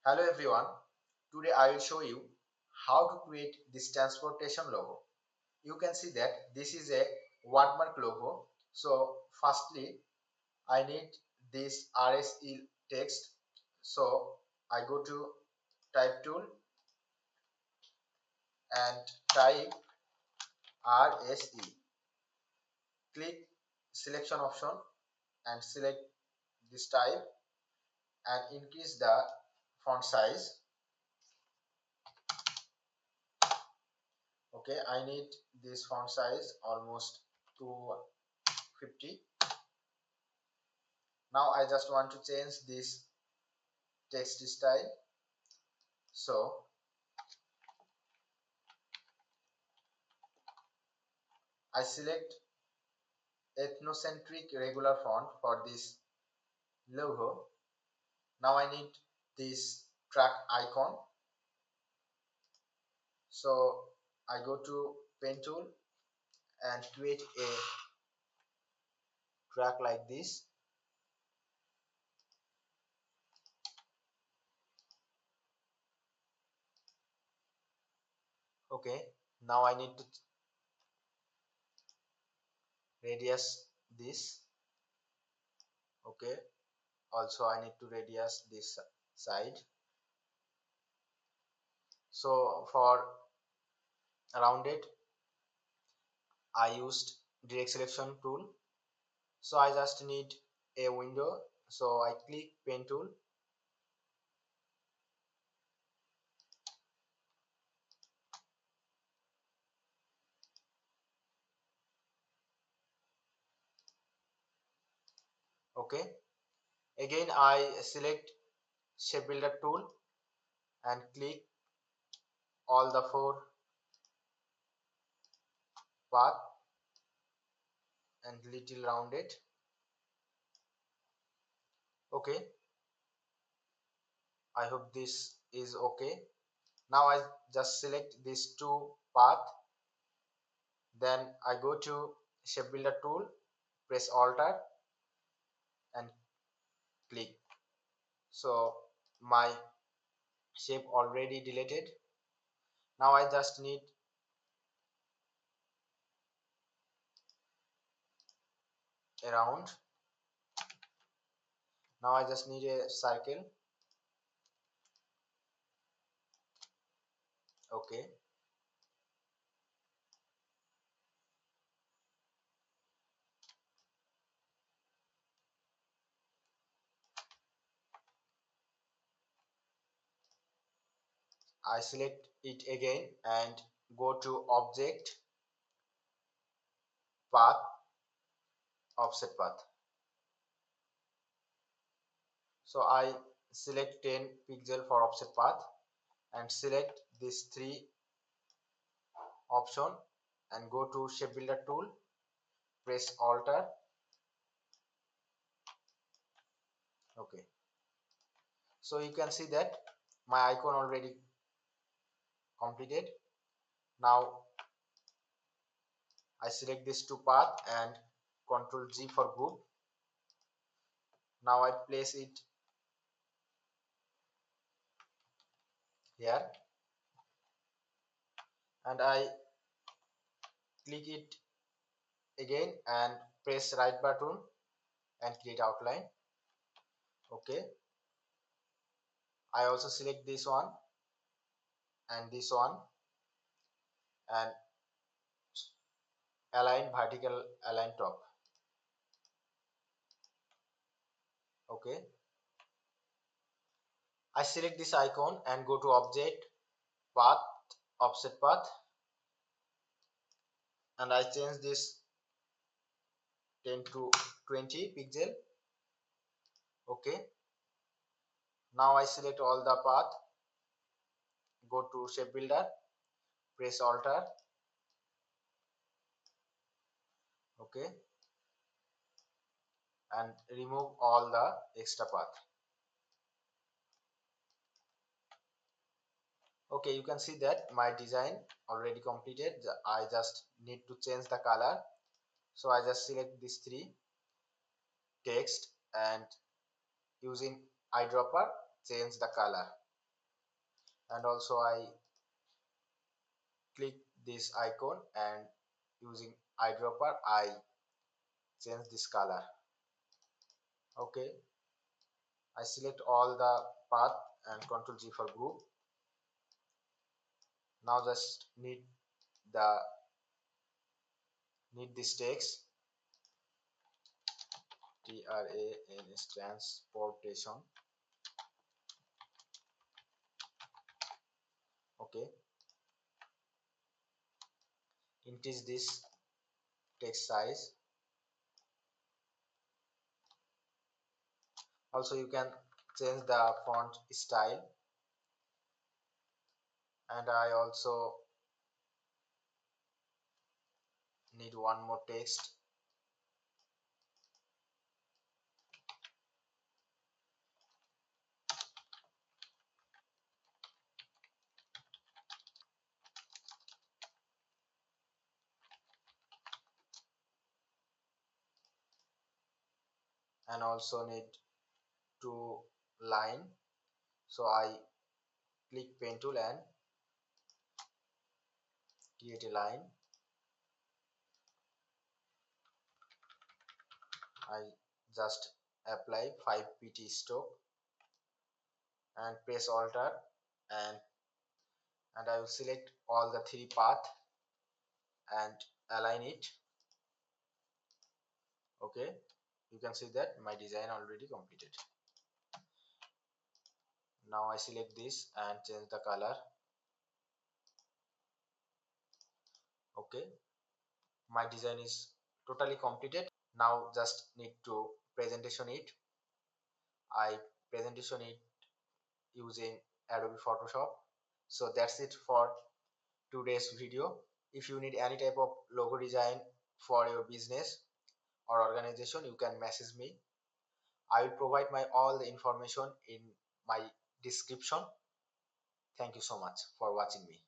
Hello everyone, today I will show you how to create this transportation logo. You can see that this is a Wordmark logo. So firstly I need this RSE text. So I go to type tool and type RSE. Click selection option and select this type and increase the font size. Okay, I need this font size almost 250. Now I just want to change this text style. So I select ethnocentric regular font for this logo. Now I need this track icon. So I go to pen tool and create a track like this. Okay, now I need to radius this. Okay, also I need to radius this side. So for rounded I used direct selection tool. So I just need a window. So I click pen tool. Okay, again I select shape builder tool and click all the four path and little rounded. Okay, I hope this is okay. Now I just select these two path, then I go to shape builder tool, press alter and click. So my shape already deleted. Now I just need a round. Now I just need a circle. Okay, I select it again and go to object, path, offset path. So I select 10 pixel for offset path and select this three option and go to shape builder tool, press alter. Okay, so you can see that my icon already completed. Now I select this two path and Ctrl G for group. Now I place it here and I click it again and press right button and create outline. Okay, I also select this one and this one and align vertical, align top. Okay, I select this icon and go to object, path, offset path and I change this 10 to 20 pixel. Okay, now I select all the path, go to shape builder, press alter. Okay, and remove all the extra path. Okay, you can see that my design already completed. I just need to change the color. So I just select these three text and using eyedropper change the color. And also I click this icon and using eyedropper I change this color. Okay, I select all the path and Ctrl G for group. Now just the need this text TRANS transportation. Okay, increase this text size. Also you can change the font style, and I also need one more text. And also need two line, so I click pen tool and create a line. I just apply 5 pt stroke and press Alt and I will select all the three path and align it. Okay, you can see that my design already completed. Now I select this and change the color. Okay, my design is totally completed. Now just need to presentation it. I presentation it using Adobe Photoshop. So that's it for today's video. If you need any type of logo design for your business or organization, you can message me. I will provide my all the information in my description. Thank you so much for watching me.